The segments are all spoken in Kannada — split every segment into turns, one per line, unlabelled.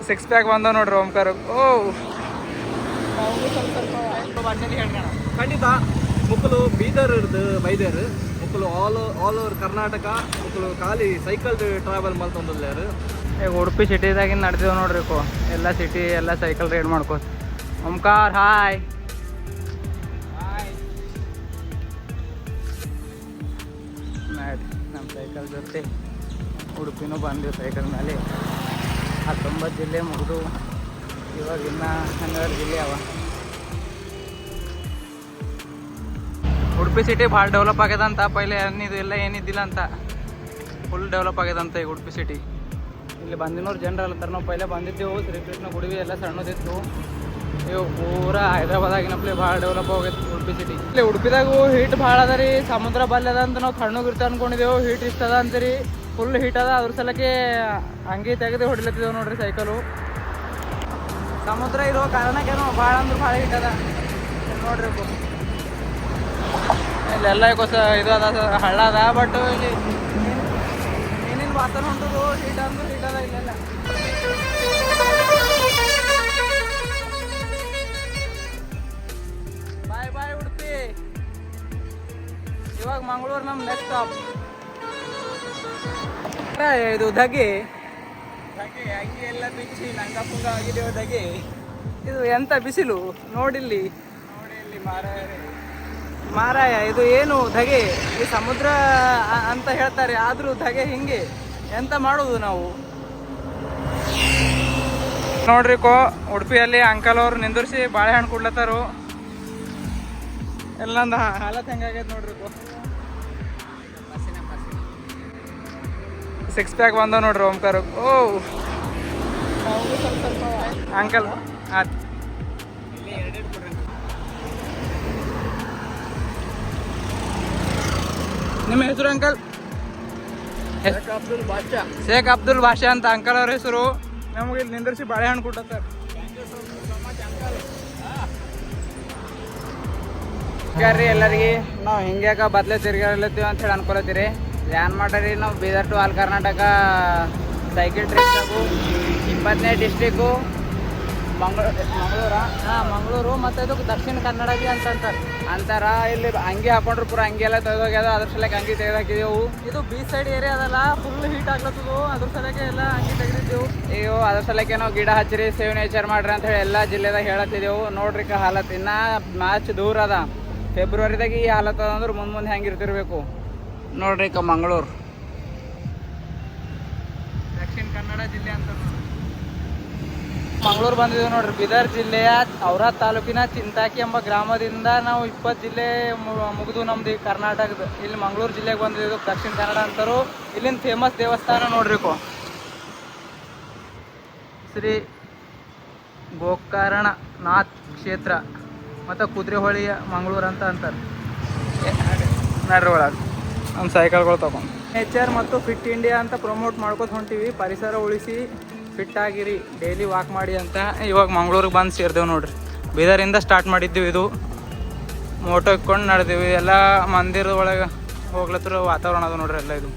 ಸಿಕ್ಸ್ ಪ್ಯಾಕ್ ಬಂದವ ನೋಡ್ರಿ ಓಂಕಾರ. ಓ
ಖಂಡಿತ ಮುಕ್ಕಲು ಬೀದರ್ ಇರ್ದು ಬೈದೇರ್ ಮುಕ್ಕಲು ಆಲ್ ಓವರ್ ಕರ್ನಾಟಕ ಮುಕ್ಕಲು ಖಾಲಿ ಸೈಕಲ್ ಟ್ರಾವೆಲ್ ಮಲ್ತೊಂದಿಲ್ಲಾರು.
ಈಗ ಉಡುಪಿ ಸಿಟಿದಾಗಿನ ನಡೆದಿವ್ ನೋಡ್ರಿ ಎಲ್ಲ ಸಿಟಿ ಎಲ್ಲ ಸೈಕಲ್ ರೈಡ್ ಮಾಡ್ಕೋ. ಓಂಕಾರ ಹಾಯ್. ನಮ್ಮ ಸೈಕಲ್ ಜೊತೆ ಉಡುಪಿನೂ ಬಂದಿವಿ ಸೈಕಲ್ ಮೇಲೆ. 19 ಜಿಲ್ಲೆ ಮುಗಿದು ಇವಾಗ ಇನ್ನೂ 12 ಜಿಲ್ಲೆ ಅವ. ಉಡುಪಿ ಸಿಟಿ ಭಾಳ ಡೆವಲಪ್ ಆಗ್ಯದಂತ. ಪೈಲೆ ಏನಿದು ಎಲ್ಲ ಏನಿದ್ದಿಲ್ಲ ಅಂತ ಫುಲ್ ಡೆವಲಪ್ ಆಗ್ಯದಂತ ಈಗ ಉಡುಪಿ ಸಿಟಿ. ಇಲ್ಲಿ ಬಂದಿನವ್ರು ಜನರು ಅಲ್ಲತ್ತಾರ. ನಾವು ಪೈಲೆ ಬಂದಿದ್ದೆವು ಶ್ರೀಕೃಷ್ಣ ಗುಡಿವಿ ಎಲ್ಲ ಸಣ್ಣದಿತ್ತು. ಇವು ಪೂರಾ ಹೈದ್ರಾಬಾದಾಗಿನಪ್ಲೆ ಭಾಳ ಡೆವಲಪ್ ಆಗೈತೆ ಉಡುಪಿ ಸಿಟಿ. ಇಲ್ಲಿ ಉಡುಪಿದಾಗೂ ಹೀಟ್ ಭಾಳ ಅದ ರೀ. ಸಮುದ್ರ ಬಲ್ಲಿ ಅದ ಅಂತ ನಾವು ತಣ್ಣಗಿರ್ತ ಅನ್ಕೊಂಡಿದ್ದೆವು. ಹೀಟ್ ಇಷ್ಟ ಅದ ಅಂತೀರಿ, ಫುಲ್ ಹೀಟ್ ಅದ. ಅದ್ರ ಸಲಕ್ಕೆ ಹಂಗೆ ತೆಗೆದು ಹೊಡಿಲತ್ತಿದ್ದೇವೆ ನೋಡ್ರಿ ಸೈಕಲು. ಸಮುದ್ರ ಇರೋ ಕಾರಣಕ್ಕೇನೋ ಭಾಳ ಅಂದ್ರೆ ಭಾಳ ಹೀಟ್ ಅದ ನೋಡ್ರಿ. ಇಲ್ಲೆಲ್ಲ ಇದು ಅದ ಹಳ್ಳ ಅದ. ಬಟ್ ಇಲ್ಲಿ ಏನೇನು ವಾತಾವರಣ ಹೊಂಟದು ಹೀಟ್ ಅಂದ್ರೆ ಹೀಟ್ ಅದ ಇಲ್ಲೆಲ್ಲ. ಬಾಯ್ ಬಾಯ್ ಉಡುಪಿ. ಇವಾಗ ಮಂಗಳೂರು ನಮ್ಮ ನೆಕ್ಸ್ಟ್ ಸ್ಟಾಪ್. ಇದು ಧಗೆ ಅಂಗಿ ಎಲ್ಲ ಬಿಚ್ಚಿ ನಂಗ ಪುಂಗ ಆಗಿದೆವು ಧಗೆ. ಇದು ಎಂತ ಬಿಸಿಲು ನೋಡಿಲ್ಲಿ ಮಾರಾಯ. ಇದು ಏನು ಧಗೆ? ಈ ಸಮುದ್ರ ಅಂತ ಹೇಳ್ತಾರೆ, ಆದರೂ ಧಗೆ ಹಿಂಗೆ ಎಂತ ಮಾಡೋದು ನಾವು ನೋಡ್ರಿ. ಉಡುಪಿಯಲ್ಲಿ ಅಂಕಲ್ ಅವ್ರು ನಿಂದಿರ್ಸಿ ಬಾಳೆಹಣ್ಣು ಕೊಡ್ಲತ್ತಾರು. ಎಲ್ಲಂದ ಹಾಲತ್ ಹೆಂಗಾಗೈತೆ ನೋಡ್ರಿ. ಸಿಕ್ಸ್ ಪ್ಯಾಕ್ ಬಂದವ ನೋಡ್ರಿ ಓಂಕಾರ. ಓ ಅಂಕಲ್ ಆಯ್ತು. ನಿಮ್ಮ ಹೆಸರು ಅಂಕಲ್? ಶೇಖ್ ಅಬ್ದುಲ್ ಬಾಷಾ ಅಂತ ಅಂಕಲ್ ಅವ್ರ ಹೆಸರು. ನಮಗೆ ಇಲ್ಲಿ ನಿಂದಿರ್ಸಿ ಬಾಳೆಹಣ್ಣು ಕೊಡ್ತಾರೆ. ರೀ ಎಲ್ಲರಿಗೆ ನಾವು ಹಿಂಗ್ಯಾಕ ಬದಲೇ ತಿರ್ಗಾಡ್ಲತ್ತೀವಿ ಅಂತ ಹೇಳಿ ಅನ್ಕೊಳತ್ತೀರಿ. ಏನ್ ಮಾಡ್ರಿ, ನಾವು Bidar to all Karnataka cycle ಟ್ರಿಪ್ನಾಗು 20ನೇ ಡಿಸ್ಟಿಕ್ಕು ಮಂಗಳೂರು ಮತ್ತು ಇದಕ್ಕೆ ದಕ್ಷಿಣ ಕನ್ನಡ ಬಿ ಅಂತಾರ. ಇಲ್ಲಿ ಅಂಗಿ ಹಾಕೊಂಡ್ರು ಪೂರ ಅಂಗಿ ಎಲ್ಲ ತೆಗೆದೋಗ್ಯದ. ಅದ್ರ ಸಲಕ್ಕೆ ಅಂಗಿ ತೆಗೆದು ಹಾಕಿದೆವು. ಇದು ಬೀಚ್ ಸೈಡ್ ಏರಿಯಾ ಅದಲ್ಲ, ಫುಲ್ ಹೀಟ್ ಆಗ್ಲತ್ತದು. ಅದ್ರ ಸಲಕ್ಕೆ ಎಲ್ಲ ಅಂಗಿ ತೆಗೆದಿದ್ದೆವು. ಅಯ್ಯೋ ಅದ್ರ ಸಲಕ್ಕೆ ನಾವು ಗಿಡ ಹಚ್ಚಿರಿ, ಸೇವ್ ನೇಚರ್ ಮಾಡ್ರಿ ಅಂತ ಹೇಳಿ ಎಲ್ಲ ಜಿಲ್ಲೆದಾಗ ಹೇಳತ್ತಿದ್ದೆವು. ನೋಡ್ರಿ ಹಾಲತ್ ಇನ್ನು ಮಾರ್ಚ್ ದೂರ ಅದ. ಫೆಬ್ರವರಿದಾಗ ಈ ಹಾಲತ್ ಅದ ಅಂದ್ರೆ ಮುಂದೆ ಹೆಂಗಿರ್ತಿರ್ಬೇಕು ನೋಡ್ರಿ. ಮಂಗಳೂರು ದಕ್ಷಿಣ ಕನ್ನಡ ಜಿಲ್ಲೆ ಅಂತ ಮಂಗಳೂರು ಬಂದಿದ್ದೀವಿ ನೋಡ್ರಿ. ಬೀದರ್ ಜಿಲ್ಲೆಯ ಔರಾದ್ ತಾಲೂಕಿನ ಚಿಂತಾಕಿ ಎಂಬ ಗ್ರಾಮದಿಂದ ನಾವು 20 ಜಿಲ್ಲೆ ಮುಗಿದು ನಮ್ದು ಕರ್ನಾಟಕದ ಇಲ್ಲಿ ಮಂಗಳೂರು ಜಿಲ್ಲೆಗೆ ಬಂದಿದ್ದು. ದಕ್ಷಿಣ ಕನ್ನಡ ಅಂತಾರು. ಇಲ್ಲಿನ ಫೇಮಸ್ ದೇವಸ್ಥಾನ ನೋಡ್ರಿ ಶ್ರೀ ಗೋಕರ್ಣನಾಥ್ ಕ್ಷೇತ್ರ ಮತ್ತು ಕುದುರೆಹೊಳಿಯ ಮಂಗಳೂರು ಅಂತ ಅಂತಾರೆ. ನಡ್ರಿ ಒಳಗೆ ನಮ್ಮ ಸೈಕಲ್ಗಳು ತಗೊಂಡು ನೇಚರ್ ಮತ್ತು ಫಿಟ್ ಇಂಡಿಯಾ ಅಂತ ಪ್ರಮೋಟ್ ಮಾಡ್ಕೊತ ಹೊಂಟಿವಿ. ಪರಿಸರ ಉಳಿಸಿ ಫಿಟ್ ಆಗಿರಿ, ಡೈಲಿ ವಾಕ್ ಮಾಡಿ ಅಂತ. ಇವಾಗ ಮಂಗಳೂರಿಗೆ ಬಂದು ಸೇರಿದೆವು ನೋಡ್ರಿ. ಬೀದರಿಂದ ಸ್ಟಾರ್ಟ್ ಮಾಡಿದ್ದೀವಿ. ಇದು ಮೋಟೋ ಇಟ್ಕೊಂಡು ನಡೆದೀವಿ. ಎಲ್ಲ ಮಂದಿರದ ಒಳಗೆ ಹೋಗ್ಲತ್ರ ವಾತಾವರಣ ಅದು ನೋಡ್ರಿ. ಎಲ್ಲ ಇದು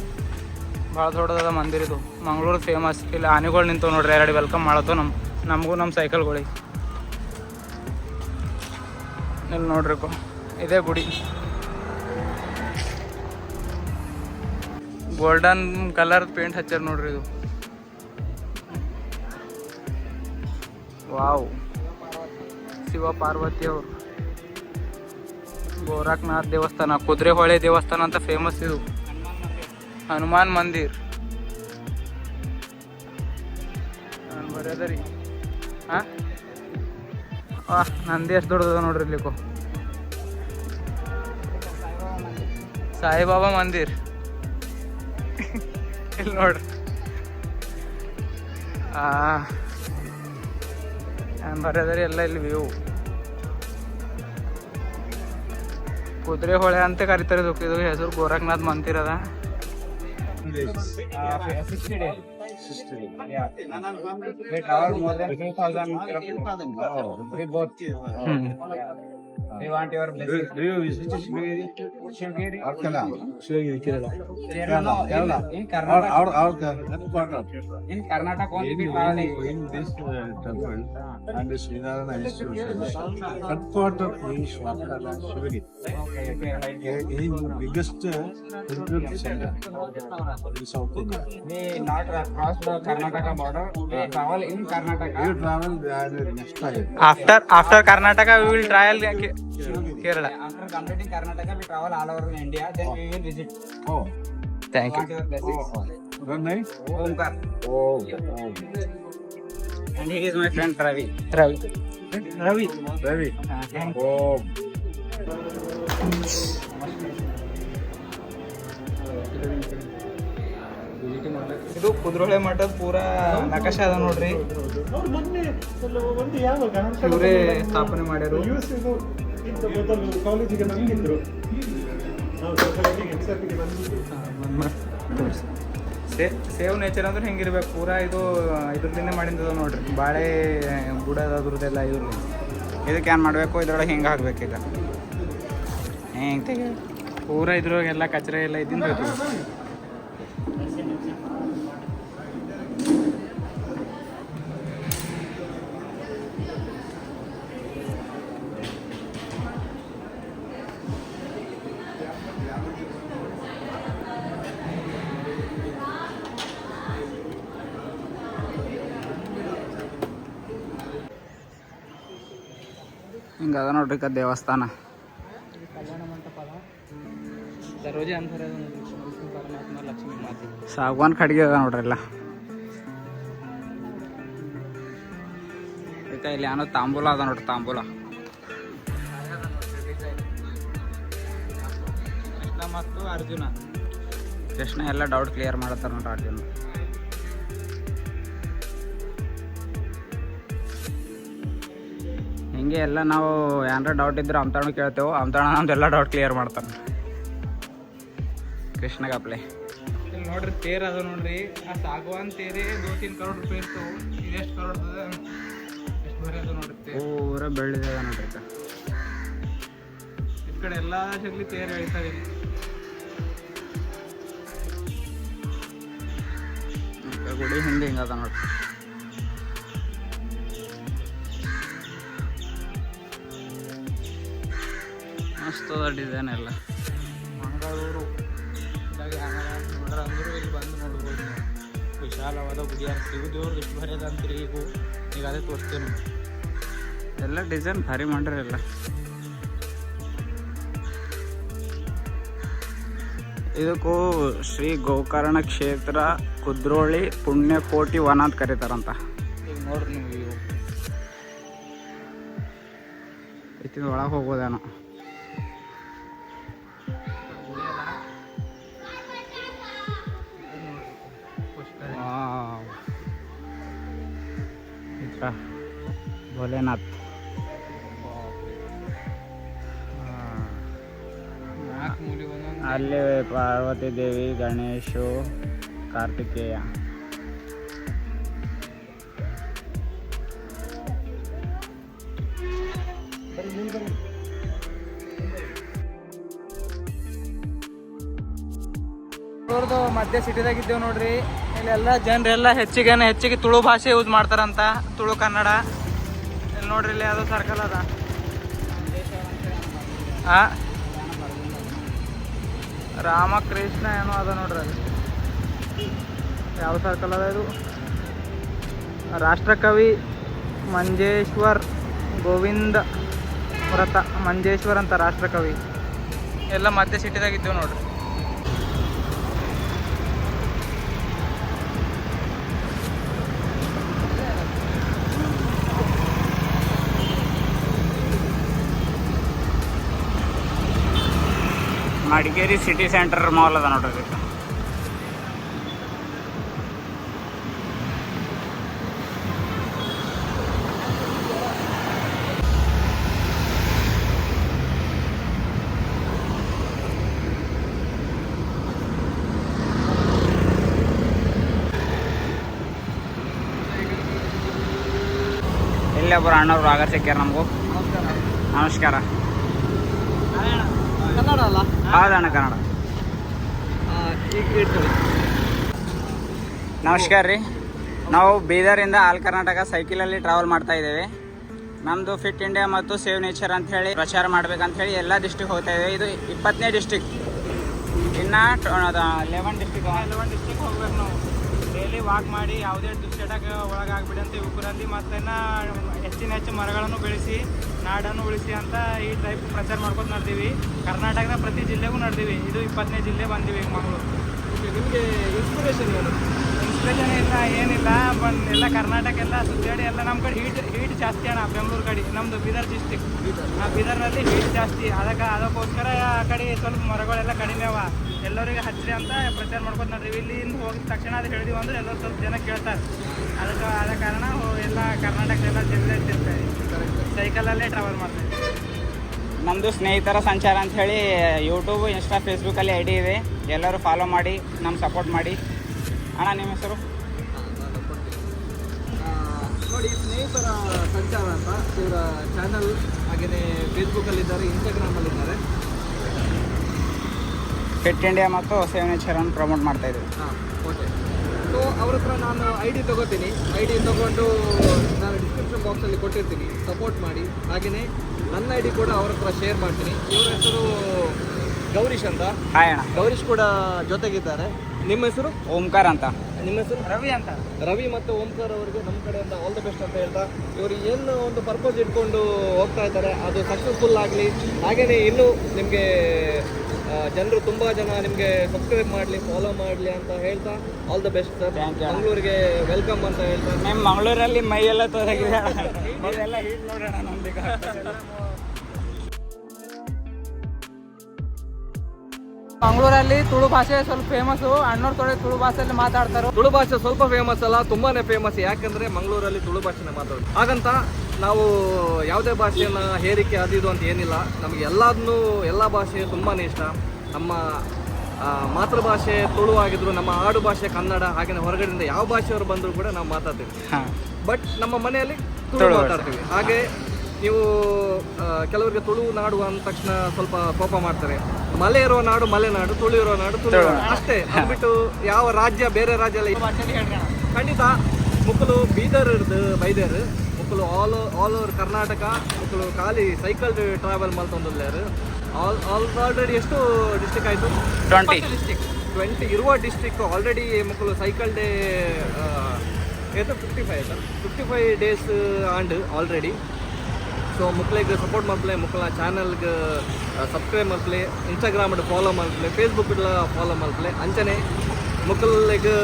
ಭಾಳ ದೊಡ್ಡದ ಮಂದಿರ. ಇದು ಮಂಗಳೂರು ಫೇಮಸ್. ಇಲ್ಲಿ ಆನೆಗಳು ನಿಂತವು ನೋಡ್ರಿ. ಎರಡು ವೆಲ್ಕಮ್ ಮಾಡತ್ತೋ ನಮಗೂ ನಮ್ಮ ಸೈಕಲ್ಗಳಿಗೆ. ಇಲ್ಲಿ ನೋಡ್ರಿ ಇದೇ ಗುಡಿ. ಗೋಲ್ಡನ್ ಕಲರ್ ಪೇಂಟ್ ಹಚ್ಚಾರ ನೋಡ್ರಿ. ಇದು ವಾವ್, ಶಿವ ಪಾರ್ವತಿ ಅವರು. ಗೋರಖನಾಥ್ ದೇವಸ್ಥಾನ, ಕುದುರೆಹೊಳೆ ದೇವಸ್ಥಾನ ಅಂತ ಫೇಮಸ್. ಇದು ಹನುಮಾನ್ ಮಂದಿರ್ ಬರೋದರಿ. ನಂದಿ ಎಷ್ಟು ದೊಡ್ಡದ ನೋಡ್ರಿ. ಇಲ್ಲಿಕೋ ಸಾಯಿಬಾಬಾ ಮಂದಿರ್ ಇಲ್ಲಿ ನೋಡ್ರಿ. ಬರೋದ್ರಿ ಎಲ್ಲ ಇಲ್ಲಿ ವ್ಯೂ. ಕುದುರೆಹೊಳೆ ಅಂತ ಕರಿತಾರೆ. ಇದು ಹೆಸರು ಗೋರಖನಾಥ್ ಮಂದಿರ್ ಅದ. We want your blessing.
Do you visit Shivagiri?
Shivagiri?
Or Kerala?
Shivagiri Kerala.
Kerala.
Kerala.
In Karnataka.
Our headquarters.
In Karnataka only we traveling.
In this temple and Srinarayana institution, headquarters is Shivagiri. In biggest spiritual center in South India.
We not cross the Karnataka border. We travel in Karnataka.
You travel there next time.
After Karnataka, we will travel Kerala. After completing Karnataka, we travel all over India. Then we will visit.
Oh,
Thank you. Your blessings.
good night.
Omkar.
Oh,
And he is my friend Ravi. Ravi.
Ravi.
Thank you.
Oh.
ಇದು ಕುದ್ರೋಳೆ ಮಠದ ಪೂರಾ ನಕಾಶೆ ಅದ ನೋಡ್ರಿ. ಇವರೇ ಸ್ಥಾಪನೆ ಮಾಡ್ಯಾರು.
ಕಾಲೇಜಿಗೆ ಬಂದಿದ್ರು
ಸೇವ್ ನೇಚರ್ ಅಂದ್ರೆ ಹೆಂಗಿರ್ಬೇಕು ಪೂರಾ ಇದು ಇದ್ರದಿಂದ ಮಾಡಿದ್ದದ ನೋಡ್ರಿ. ಬಾಳೆ ಬುಡ ಅದ್ರದ್ದೆಲ್ಲ ಇದ್ರಲ್ಲಿ ಇದಕ್ಕೆ ಏನು ಮಾಡಬೇಕು, ಇದ್ರೊಳಗೆ ಹಿಂಗೆ ಹಾಕ್ಬೇಕು. ಈಗ ಹಿಂಗೆ ತೆಗಿ ಪೂರಾ ಇದ್ರೊಳಗೆಲ್ಲ ಕಚರ ಎಲ್ಲ ಇದ್ದಿಂದ ಬೇಕು. ಹಿಂಗದ ನೋಡ್ರಿ ದೇವಸ್ಥಾನ. ಕಲ್ಯಾಣ ಮಂಟಪ ದರೋಜೆ ಅಂತಾರೆ ವಿಷ್ಣು ಪರಮಾತ್ಮ ಲಕ್ಷ್ಮೀ ಮಾತೆ. ಸಾಗವಾನ್ ಖಡ್ಗೆ ಅದ ನೋಡ್ರಿ ಎಲ್ಲ. ಆಯ್ತಾ ಇಲ್ಲಿ ಏನೋ ತಾಂಬೂಲ ಅದ ನೋಡ್ರಿ, ತಾಂಬೂಲ. ಕೃಷ್ಣ ಮತ್ತು ಅರ್ಜುನ. ಕೃಷ್ಣ ಎಲ್ಲ ಡೌಟ್ ಕ್ಲಿಯರ್ ಮಾಡತ್ತಾರ ನೋಡ್ರಿ ಅರ್ಜುನ. ಹಿಂಗೆ ಎಲ್ಲ ನಾವು ಏನಾರ ಡೌಟ್ ಇದ್ರೆ ಅಮ್ತಾಣ ಕೇಳ್ತೇವೆ, ಅಮ್ತಾಣ ನಮ್ದೆಲ್ಲ ಡೌಟ್ ಕ್ಲಿಯರ್ ಮಾಡ್ತಾನೆ. ಕೃಷ್ಣಗಪ್ಲೆ ಇಲ್ಲಿ ನೋಡ್ರಿ ತೇರ್ ಅದ ನೋಡ್ರಿ. ಆ ಸಾಗವಾನ್ ತೇರೇ 2-3 ಕರೋಡ್ ರೂಪಾಯಿ ಇರ್ತವೆ. ಇದೆಷ್ಟು ಕರೋಡ್ ಅದ, ಎಷ್ಟು ಬರೀ ಅದ ನೋಡ್ರಿ. ಪೂರ ಬೆಳ್ಳಿದೆ ಅದ ನೋಡ್ರಿ. ಈ ಕಡೆ ಎಲ್ಲ ಜಗ್ಲಿ ತೇರು ಎಳಿತಾರೆ. ಗುಡಿ ಹಿಂದೆ ಹಿಂಗದ ನೋಡ್ರಿ. ಮಸ್ತ್ ಅದ ಡಿಸೈನ್ ಎಲ್ಲ. ಮಂಗಳೂರು ನೋಡ್ರ ಅಂದರೂ ಇಲ್ಲಿ ಬಂದು ನೋಡ್ಬೋದು. ವಿಶಾಲವಾದ ಗುಡಿ ಶಿವದೇವ್ರು ಎಷ್ಟು ಭಾರಿ ಅದ ಅಂತೀರಿ. ಈಗ ಅದೇ ತೋರಿಸ್ತೇವೆ ನೋಡಿ. ಎಲ್ಲ ಡಿಸೈನ್ ಭಾರಿ ಮಾಡ್ರಿ ಎಲ್ಲ. ಇದಕ್ಕೂ ಶ್ರೀ ಗೋಕರ್ಣ ಕ್ಷೇತ್ರ ಕುದ್ರೋಳಿ ಪುಣ್ಯಕೋಟಿ ವನ ಅಂತ ಕರೀತಾರಂತ. ಈಗ ನೋಡ್ರಿ ನೀವು ಇವು ಇತ್ತಿನ ಒಳಗೆ ಹೋಗೋದೇನೋ. ಭೋಲೆನಾಥ್ ಅಲ್ಲಿ ಪಾರ್ವತಿ ದೇವಿ, ಗಣೇಶು, ಕಾರ್ತಿಕೇಯ. ಅವ್ರದ್ದು ಮಧ್ಯ ಸಿಟಿದಾಗಿದ್ದೇವೆ ನೋಡ್ರಿ. ಇಲ್ಲೆಲ್ಲ ಜನರೆಲ್ಲ ಹೆಚ್ಚಿಗೆ ತುಳು ಭಾಷೆ ಯೂಸ್ ಮಾಡ್ತಾರಂತ, ತುಳು ಕನ್ನಡ. ಇಲ್ಲಿ ನೋಡ್ರಿ ಇಲ್ಲಿ ಯಾವುದೋ ಸರ್ಕಲ್ ಅದ. ರಾಮಕೃಷ್ಣ ಏನೋ ಅದ ನೋಡ್ರಿ. ಅಲ್ಲಿ ಯಾವ ಸರ್ಕಲ್ ಅದ ಇದು? ರಾಷ್ಟ್ರಕವಿ ಮಂಜೇಶ್ವರ್ ಗೋವಿಂದ ವ್ರತ ಮಂಜೇಶ್ವರ್ ಅಂತ ರಾಷ್ಟ್ರಕವಿ. ಎಲ್ಲ ಮಧ್ಯ ಸಿಟಿದಾಗಿದ್ದೇವೆ ನೋಡ್ರಿ. ಮಡಿಕೇರಿ ಸಿಟಿ ಸೆಂಟರ್ ಮಾಲ್ ಅದ ನೋಡ್ರಿ. ಇಲ್ಲೇ ಒಬ್ಬರು ಅಣ್ಣವ್ರು ಆಗ ಸಿಕ್ಕ್ಯಾರ ನಮಗೂ. ನಮಸ್ಕಾರ.
ಕನ್ನಡ ಅಲ್ಲ?
ಹೌದಣ್ಣ ಕನ್ನಡ.
ಈಗ ಇಟ್ಕೊಳ್ಳಿ.
ನಮಸ್ಕಾರ ರೀ. ನಾವು ಬೀದರಿಂದ ಆಲ್ ಕರ್ನಾಟಕ ಸೈಕಲಲ್ಲಿ ಟ್ರಾವೆಲ್ ಮಾಡ್ತಾ ಇದ್ದೇವೆ. ನಮ್ಮದು ಫಿಟ್ ಇಂಡಿಯಾ ಮತ್ತು ಸೇವ್ ನೇಚರ್ ಅಂತ ಹೇಳಿ ಪ್ರಚಾರ ಮಾಡ್ಬೇಕಂತ ಹೇಳಿ ಎಲ್ಲ ಡಿಸ್ಟಿಕ್ ಹೋಗ್ತಾ ಇದ್ದೇವೆ. ಇದು 20ನೇ ಡಿಸ್ಟಿಕ್. ಇನ್ನು 11 ಡಿಸ್ಟಿಕ್ ಹೋಗ್ಬೇಕು ನಾವು. ಡೈಲಿ ವಾಕ್ ಮಾಡಿ ಯಾವುದೇ ದುಶ್ಚಟಕ್ಕೆ ಒಳಗಾಗ್ಬಿಡಿ ಅಂತ ಯುವಕರಲ್ಲಿ ಮತ್ತು ಹೆಚ್ಚು ಮರಗಳನ್ನು ಬೆಳೆಸಿ ನಾಡನ್ನು ಉಳಿಸಿ ಅಂತ ಈ ಟೈಪ್ ಪ್ರಚಾರ ಮಾಡ್ಕೊಂಡು ನಡೆದೀವಿ. ಕರ್ನಾಟಕದ ಪ್ರತಿ ಜಿಲ್ಲೆಗೂ ನಡೆದೀವಿ. ಇದು 20ನೇ ಜಿಲ್ಲೆ ಬಂದೀವಿ ಈಗ ಮಂಗಳೂರು.
ನಿಮಗೆ ಇನ್ಸ್ಪಿರೇಷನ್ ಏನು?
ಇನ್ಸ್ಪಿರೇಷನ್ ಇಲ್ಲ ಏನಿಲ್ಲ, ಎಲ್ಲ ಕರ್ನಾಟಕ ಎಲ್ಲ ಸುತ್ತಾಡಿ ಎಲ್ಲ ನಮ್ಮ ಕಡೆ ಹೀಟ್ ಜಾಸ್ತಿ ಅಣ್ಣ. ಬೆಂಗಳೂರು ಕಡೆ ನಮ್ಮದು ಬೀದರ್ ಡಿಸ್ಟಿಕ್. ಬೀದರ್ನಲ್ಲಿ ಹೀಟ್ ಜಾಸ್ತಿ. ಅದಕ್ಕೋಸ್ಕರ ಆ ಕಡೆ ಸ್ವಲ್ಪ ಮರಗಳೆಲ್ಲ ಕಡಿಮೆ ಅವ. ಎಲ್ಲರಿಗೆ ಹಚ್ಚಿರಿ ಅಂತ ಪ್ರಚಾರ ಮಾಡ್ಕೊಂಡು ನೋಡ್ತೀವಿ. ಇಲ್ಲಿಂದ ಹೋಗಿದ ತಕ್ಷಣ ಅದು ಹೇಳಿದೀವಿ ಅಂದ್ರೆ ಎಲ್ಲರೂ ಸ್ವಲ್ಪ ಜನ ಕೇಳ್ತಾರೆ. ಆದ ಕಾರಣ ಎಲ್ಲ ಕರ್ನಾಟಕದೆಲ್ಲ ಜಿಲ್ಲೆ ಇರ್ತಾರೆ, ಸೈಕಲಲ್ಲೇ ಟ್ರಾವೆಲ್ ಮಾಡ್ತೀವಿ. ನಮ್ಮದು ಸ್ನೇಹಿತರ ಸಂಚಾರ ಅಂತ ಹೇಳಿ ಯೂಟ್ಯೂಬ್, ಇನ್ಸ್ಟಾ, ಫೇಸ್ಬುಕ್ಕಲ್ಲಿ ಐಡಿ ಇದೆ. ಎಲ್ಲರೂ ಫಾಲೋ ಮಾಡಿ, ನಮ್ಗೆ ಸಪೋರ್ಟ್ ಮಾಡಿ. ಅಣ್ಣ ನಿಮ್ಮ ಹೆಸರು?
ನೋಡಿ, ಸ್ನೇಹಿತರ ಸಂಚಾರ ಅಂತ ಇವರ ಚಾನಲ್, ಹಾಗೆಯೇ ಫೇಸ್ಬುಕ್ಕಲ್ಲಿದ್ದಾರೆ, ಇನ್ಸ್ಟಾಗ್ರಾಮಲ್ಲಿದ್ದಾರೆ.
ಫಿಟ್ ಇಂಡಿಯಾ ಮತ್ತು ಸೇವ್ ನೇಚರನ್ನು ಪ್ರಮೋಟ್ ಮಾಡ್ತಾ ಇದ್ದೀವಿ.
ಹಾಂ, ಓಕೆ. ಸೊ ಅವ್ರ ಹತ್ರ ನಾನು ID ತೊಗೋತೀನಿ. ID ತೊಗೊಂಡು ನಾನು ಡಿಸ್ಕ್ರಿಪ್ಷನ್ ಬಾಕ್ಸಲ್ಲಿ ಕೊಟ್ಟಿರ್ತೀನಿ, ಸಪೋರ್ಟ್ ಮಾಡಿ. ಹಾಗೆಯೇ ನನ್ನ ID ಕೂಡ ಅವ್ರ ಹತ್ರ ಶೇರ್ ಮಾಡ್ತೀನಿ. ಇವರ ಹೆಸರು ಗೌರೀಶ್ ಅಂತ.
ಹಾಯ್ ಅಣ್ಣ.
ಗೌರೀಶ್ ಕೂಡ ಜೊತೆಗಿದ್ದಾರೆ. ನಿಮ್ಮ ಹೆಸರು?
ಓಂಕಾರ್ ಅಂತ.
ನಿಮ್ಮ ಹೆಸರು?
ರವಿ ಅಂತ.
ರವಿ ಮತ್ತು ಓಂಕಾರ್ ಅವರಿಗೆ ನಮ್ಮ ಕಡೆಯಿಂದ ಆಲ್ ದ ಬೆಸ್ಟ್ ಅಂತ ಹೇಳ್ತಾ, ಇವರು ಏನು ಒಂದು ಪರ್ಪಸ್ ಇಟ್ಕೊಂಡು ಹೋಗ್ತಾ ಇದ್ದಾರೆ ಅದು ಸಕ್ಸಸ್ಫುಲ್ ಆಗಲಿ. ಹಾಗೆಯೇ ಇನ್ನೂ ನಿಮಗೆ ಜನರು ತುಂಬ ಜನ ನಿಮಗೆ ಸಬ್ಸ್ಕ್ರೈಬ್ ಮಾಡಲಿ, ಫಾಲೋ ಮಾಡಲಿ ಅಂತ ಹೇಳ್ತಾ all the best sir.
Thank you.
ಮಂಗಳೂರಿಗೆ ವೆಲ್ಕಮ್ ಅಂತ ಹೇಳ್ತಾ.
ನಿಮ್ಮ ಮಂಗಳೂರಲ್ಲಿ ಮೈ ಎಲ್ಲ ತೊಡಗಿದೆ. ಇದೆಲ್ಲ ಹೀಟ್ ನೋಡೋಣ ನಮ್ದೀಗ. ಮಂಗಳೂರಲ್ಲಿ ತುಳು ಭಾಷೆ ಸ್ವಲ್ಪ ಫೇಮಸ್ಸು. ಅಣ್ಣವ್ರ ಕಡೆ ತುಳು ಭಾಷೆಯಲ್ಲಿ ಮಾತಾಡ್ತಾರೆ.
ತುಳು ಭಾಷೆ ಸ್ವಲ್ಪ ಫೇಮಸ್ ಅಲ್ಲ, ತುಂಬಾನೇ ಫೇಮಸ್. ಯಾಕಂದ್ರೆ ಮಂಗಳೂರಲ್ಲಿ ತುಳು ಭಾಷೆನ ಮಾತಾಡೋದು. ಹಾಗಂತ ನಾವು ಯಾವುದೇ ಭಾಷೆಯನ್ನು ಹೇರಿಕೆ ಅದು ಇದು ಅಂತ ಏನಿಲ್ಲ. ನಮಗೆ ಎಲ್ಲ ಭಾಷೆ ತುಂಬಾ ಇಷ್ಟ. ನಮ್ಮ ಮಾತೃಭಾಷೆ ತುಳು ಆಗಿದ್ರು, ನಮ್ಮ ಆಡು ಭಾಷೆ ಕನ್ನಡ. ಹಾಗೆಯೇ ಹೊರಗಡೆಯಿಂದ ಯಾವ ಭಾಷೆಯವರು ಬಂದರೂ ಕೂಡ ನಾವು ಮಾತಾಡ್ತೀವಿ. ಬಟ್ ನಮ್ಮ ಮನೆಯಲ್ಲಿ ತುಳು ಮಾತಾಡ್ತೀವಿ. ಹಾಗೆ ನೀವು ಕೆಲವರಿಗೆ ತುಳು ನಾಡು ಅಂದ ತಕ್ಷಣ ಸ್ವಲ್ಪ ಕೋಪ ಮಾಡ್ತಾರೆ. ಮಲೆ ಇರೋ ನಾಡು ಮಲೆನಾಡು, ತುಳು ಇರೋ ನಾಡು ತುಳು ಅಷ್ಟೇ. ಅಂದ್ಬಿಟ್ಟು ಯಾವ ರಾಜ್ಯ ಬೇರೆ ರಾಜ್ಯ ಎಲ್ಲ ಖಂಡಿತ ಮುಕ್ಕಲು ಬೀದರ್ ಇರ್ದು ಬೈದೇರು ಮುಕ್ಕಲು ಆಲ್ ಓವರ್ ಕರ್ನಾಟಕ ಮುಕ್ಕಲು ಖಾಲಿ ಸೈಕಲ್ ಟ್ರಾವೆಲ್ ಮಾಡ್ತೊಂದಿಲ್ಲಾರು. ಆಲ್ರೆಡಿ ಎಷ್ಟು ಡಿಸ್ಟಿಕ್ ಆಯಿತು? 20 ಇರುವ ಡಿಸ್ಟಿಕ್ ಆಲ್ರೆಡಿ ಮುಕ್ಕಲು cycle day 55 days and already. So ಮುಕ್ಳಿಗೆ ಸಪೋರ್ಟ್ ಮಾಡ್ತಲೇ, ಮುಕ್ಕಳ ಚಾನಲ್ಗೆ ಸಬ್ಸ್ಕ್ರೈಬ್ ಮಾಡ್ತಲೇ, ಇನ್ಸ್ಟಾಗ್ರಾಮ್ ಫಾಲೋ ಮಾಡ್ತಲೇ, ಫೇಸ್ಬುಕ್ ಫಾಲೋ ಮಾಡ್ತಲೇ. ಅಂಚನೆ ಮುಕ್ಕಳಿಗೆ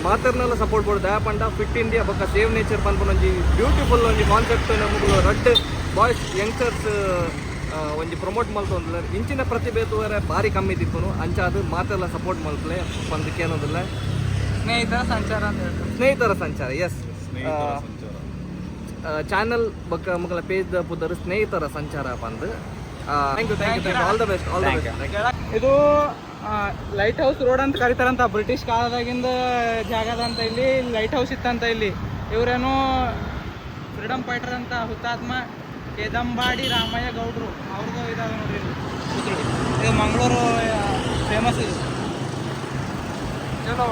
ಮಾತರ್ನೆಲ್ಲ ಸಪೋರ್ಟ್ ಕೊಡೋದು ಆ್ಯಪ್ ಫಿಟ್ ಇಂಡಿಯಾ ಬೊಕ್ಕ ಸೇವ್ ನೇಚರ್ ಪನ್ಪೊಂಜಿ ಬ್ಯೂಟಿಫುಲ್ ಒಂಜಿ ಕಾನ್ಸೆಪ್ಟ್ ನಮಗೆ ರಡ್ ಬಾಯ್ಸ್ ಯಂಗ್ಸ್ಟರ್ಸ್ ಒಂಜಿ ಪ್ರಮೋಟ್ ಮಲ್ತೊಂದಿಲ್ಲ. ಇಂಚಿನ ಪ್ರತಿಭೆ ತೋರೆ ಭಾರಿ ಕಮ್ಮಿ ತಿಪ್ಪನು. ಅಂಚಾದು ಮಾತೆಲ್ಲ ಸಪೋರ್ಟ್ ಮಲ್ತಲೇ ಪಂದಕ್ಕೆ ಏನೋದಿಲ್ಲ.
ಸ್ನೇಹಿತರ ಸಂಚಾರ ಅಂತ ಹೇಳ್ತಾರೆ.
ಸ್ನೇಹಿತರ ಸಂಚಾರ, ಎಸ್. ಚಾನಲ್ ಬೊಕ್ಕ ಮುಕ್ಕಳ ಪೇಜ್ ಪುದರ್ ಸ್ನೇಹಿತರ ಸಂಚಾರ ಬಂದು. Thank you. All the best.
ಇದು ಲೈಟ್ ಹೌಸ್ ರೋಡ್ ಅಂತ ಕರೀತಾರಂತ. ಬ್ರಿಟಿಷ್ ಕಾಲದಾಗಿಂದ ಜಾಗದಂತ. ಇಲ್ಲಿ ಲೈಟ್ ಹೌಸ್ ಇತ್ತಂತ. ಇಲ್ಲಿ ಇವರೇನು ಫ್ರೀಡಮ್ ಫೈಟರ್ ಅಂತ, ಹುತಾತ್ಮ ಕೇದಂಬಾಡಿ ರಾಮಯ್ಯ ಗೌಡ್ರು ಅವ್ರದ್ದು ಇದಾವೆ ನೋಡ್ರಿ. ಇದು ಮಂಗಳೂರು ಫೇಮಸ್ ಇದು. ಚಲೋ.